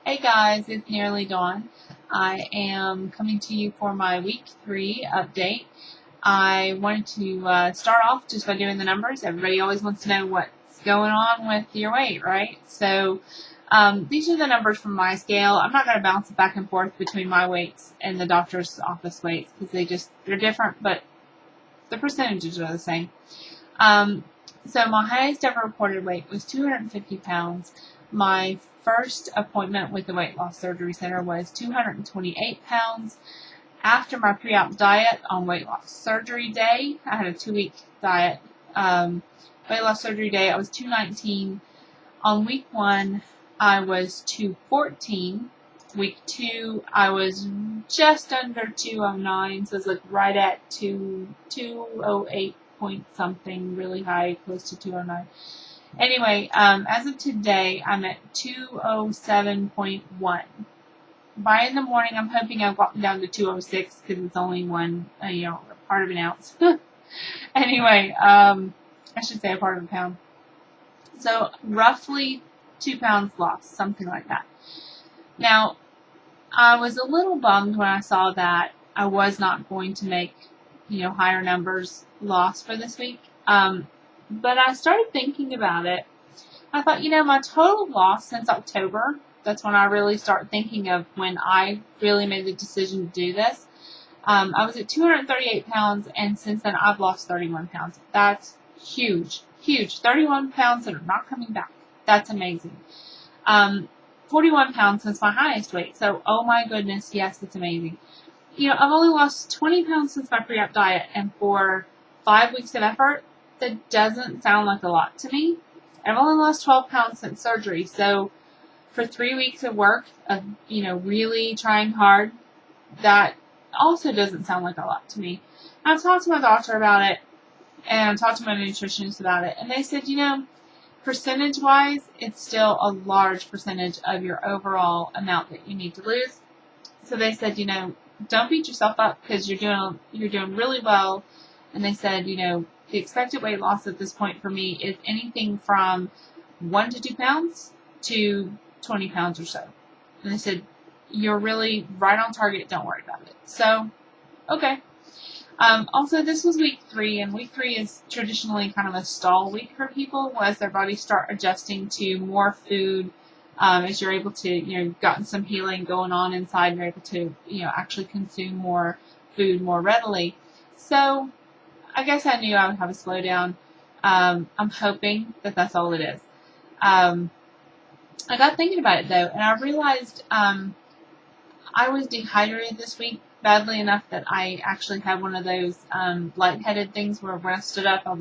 Hey guys, it's nearly dawn. I am coming to you for my week 3 update. I wanted to start off just by doing the numbers. Everybody always wants to know what's going on with your weight, right? So these are the numbers from my scale. I'm not going to bounce it back and forth between my weights and the doctor's office weights because they're different, but the percentages are the same. So my highest ever reported weight was 250 pounds. My first appointment with the weight loss surgery center was 228 pounds. After my pre-op diet on weight loss surgery day, I had a 2-week diet. Weight loss surgery day, I was 219. On week 1, I was 214. Week 2, I was just under 209, so it was like right at 208 point something, really high, close to 209. Anyway, as of today, I'm at 207.1. By in the morning, I'm hoping I've gotten down to 206 because it's only one, part of an ounce. Anyway, I should say a part of a pound. So roughly 2 pounds lost, something like that. Now, I was a little bummed when I saw that I was not going to make, higher numbers lost for this week. But I started thinking about it. I thought, my total loss since October, that's when I really start thinking of when I really made the decision to do this. I was at 238 pounds, and since then I've lost 31 pounds. That's huge, huge. 31 pounds that are not coming back. That's amazing. 41 pounds since my highest weight. So, oh my goodness, yes, it's amazing. I've only lost 20 pounds since my pre-op diet, and for 5 weeks of effort, that doesn't sound like a lot to me. I've only lost 12 pounds since surgery, so for 3 weeks of work, of, really trying hard, that also doesn't sound like a lot to me. I've talked to my doctor about it, and I've talked to my nutritionist about it, and they said, percentage-wise, it's still a large percentage of your overall amount that you need to lose. So they said, don't beat yourself up because you're doing really well. And they said, the expected weight loss at this point for me is anything from 1 to 2 pounds to 20 pounds or so. And they said, you're really right on target. Don't worry about it. So, okay. Also, this was week 3, and week 3 is traditionally kind of a stall week for people as their bodies start adjusting to more food, as you're able to, you've gotten some healing going on inside, and you're able to, actually consume more food more readily. So, I guess I knew I would have a slowdown. I'm hoping that that's all it is. I got thinking about it, though, and I realized I was dehydrated this week badly enough that I actually had one of those lightheaded things where when I stood up, I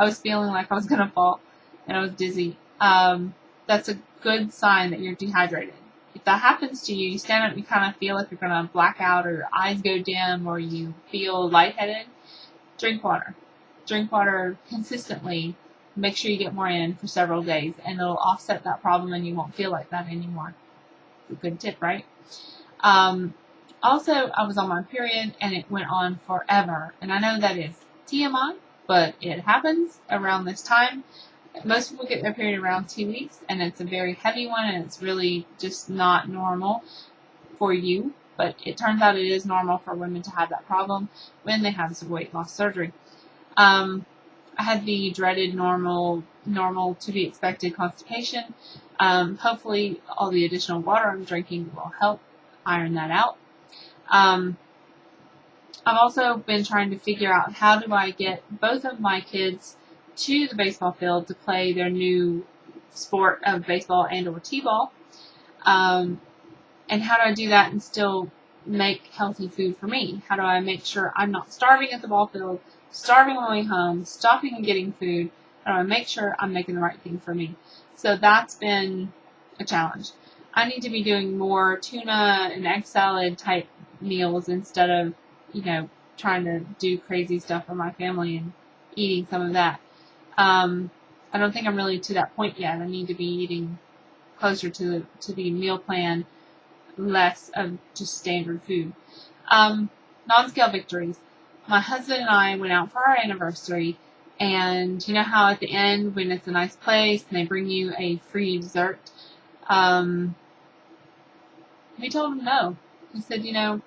was feeling like I was going to fall, and I was dizzy. That's a good sign that you're dehydrated. If that happens to you, you stand up and you kind of feel like you're going to black out, or your eyes go dim, or you feel lightheaded, drink water. Drink water consistently. Make sure you get more in for several days, and it'll offset that problem, and you won't feel like that anymore. It's a good tip, right? Also, I was on my period, and it went on forever. And I know that is TMI, but it happens around this time. Most people get their period around 2 weeks, and it's a very heavy one, and it's really just not normal for you. But it turns out it is normal for women to have that problem when they have some weight loss surgery. I had the dreaded normal to be expected constipation. Hopefully all the additional water I'm drinking will help iron that out. I've also been trying to figure out how do I get both of my kids to the baseball field to play their new sport of baseball and or t-ball. And how do I do that and still make healthy food for me? How do I make sure I'm not starving at the ball field, starving on my way home, stopping and getting food? How do I make sure I'm making the right thing for me? So that's been a challenge. I need to be doing more tuna and egg salad type meals instead of, trying to do crazy stuff for my family and eating some of that. I don't think I'm really to that point yet. I need to be eating closer to the meal plan, less of just standard food. Non-scale victories. My husband and I went out for our anniversary, and you know how at the end when it's a nice place and they bring you a free dessert, he told him no. He said, you know,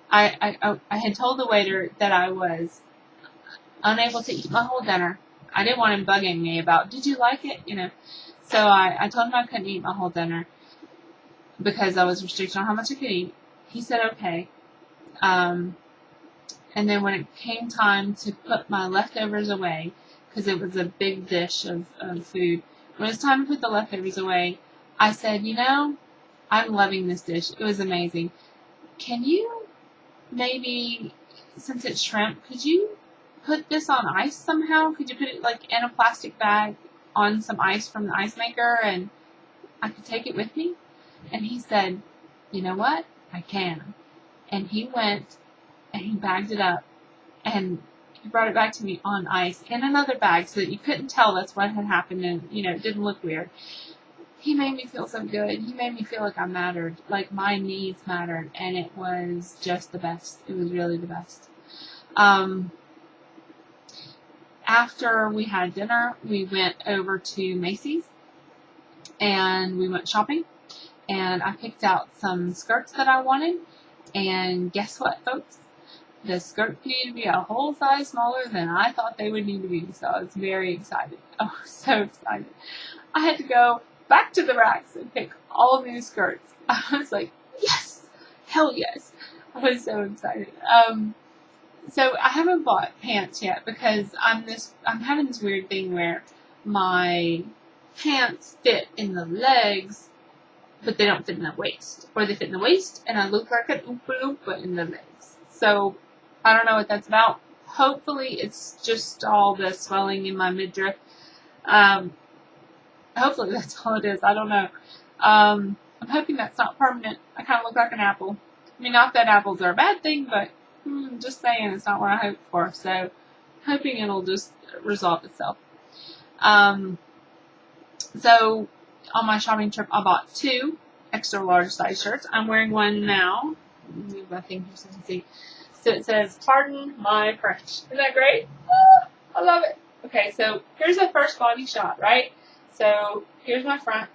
I had told the waiter that I was unable to eat my whole dinner. I didn't want him bugging me about, did you like it? You know, so I told him I couldn't eat my whole dinner because I was restricted on how much I could eat. He said, okay. And then when it came time to put my leftovers away, because it was a big dish of food, when it was time to put the leftovers away, I said, you know, I'm loving this dish. It was amazing. Can you maybe, since it's shrimp, could you put this on ice somehow? Could you put it like in a plastic bag on some ice from the ice maker and I could take it with me? And he said, you know what? I can. And he went and he bagged it up and he brought it back to me on ice in another bag so that you couldn't tell that's what had happened and, you know, it didn't look weird. He made me feel so good. He made me feel like I mattered, like my needs mattered, and it was just the best. It was really the best. After we had dinner, we went over to Macy's and we went shopping, and I picked out some skirts that I wanted, and guess what, folks? The skirts needed to be a whole size smaller than I thought they would need to be, so I was very excited. Oh, so excited. I had to go back to the racks and pick all new skirts. I was like, yes! Hell yes! I was so excited. So I haven't bought pants yet because I'm having this weird thing where my pants fit in the legs, but they don't fit in the waist. Or they fit in the waist, and I look like an Oompa Loompa in the legs. So I don't know what that's about. Hopefully it's just all the swelling in my midriff. Hopefully that's all it is. I don't know. I'm hoping that's not permanent. I kind of look like an apple. I mean, not that apples are a bad thing, but just saying it's not what I hoped for. So, hoping it'll just resolve itself. So, on my shopping trip, I bought 2 extra large size shirts. I'm wearing one now. Move my thing here so you can see. So it says, "Pardon my French." Isn't that great? Oh, I love it. Okay, so here's the first body shot, right? So here's my front.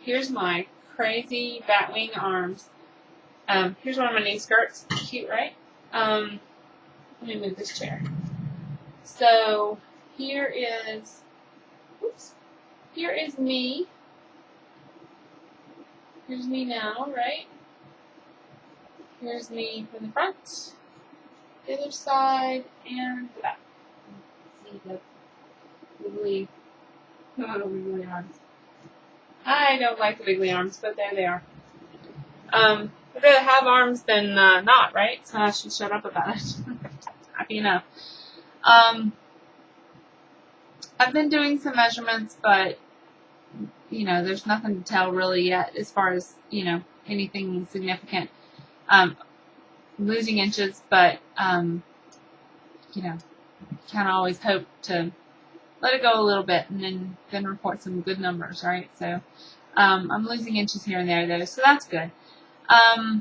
Here's my crazy batwing arms. Here's one of my new skirts. Cute, right? Let me move this chair. So here is me. Here's me now, right? Here's me from the front, the other side, and the back. See the wiggly arms. I don't like the wiggly arms, but there they are. I'd rather have arms than not, right? So I should shut up about it. Happy enough. I've been doing some measurements, but, you know, there's nothing to tell really yet as far as, you know, anything significant. Losing inches, but, you know, kind of always hope to let it go a little bit and then report some good numbers, right? So, I'm losing inches here and there, though, so that's good. I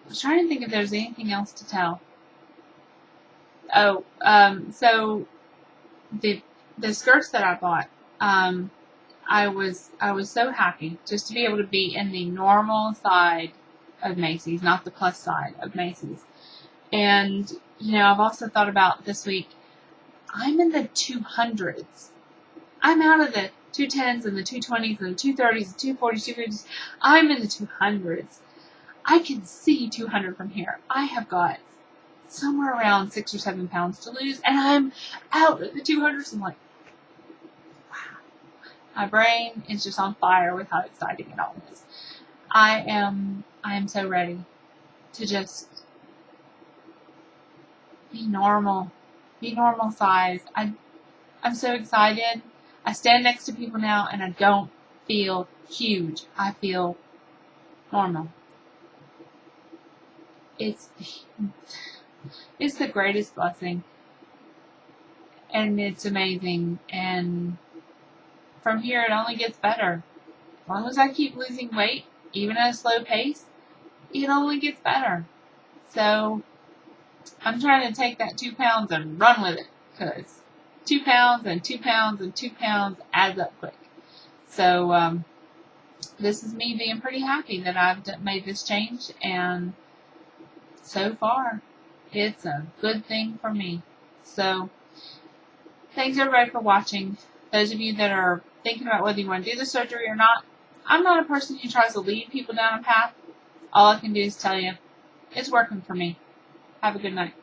was trying to think if there's anything else to tell. Oh, so the skirts that I bought, I was so happy just to be able to be in the normal side of Macy's, not the plus side of Macy's. And, you know, I've also thought about this week, I'm in the 200s. I'm out of the 210s and the 220s and the 230s, the 240s, 250s. I'm in the 200s. I can see 200 from here. I have got somewhere around 6 or 7 pounds to lose, and I'm out at the 200s. I'm like, wow. My brain is just on fire with how exciting it all is. I am so ready to just be normal size. I'm so excited. I stand next to people now, and I don't feel huge. I feel normal. It's the greatest blessing, and it's amazing, and from here it only gets better. As long as I keep losing weight, even at a slow pace, it only gets better. So I'm trying to take that 2 pounds and run with it, because 2 pounds and 2 pounds and 2 pounds adds up quick. So this is me being pretty happy that I've made this change, and so far, it's a good thing for me. So, thanks everybody for watching. Those of you that are thinking about whether you want to do the surgery or not, I'm not a person who tries to lead people down a path. All I can do is tell you, it's working for me. Have a good night.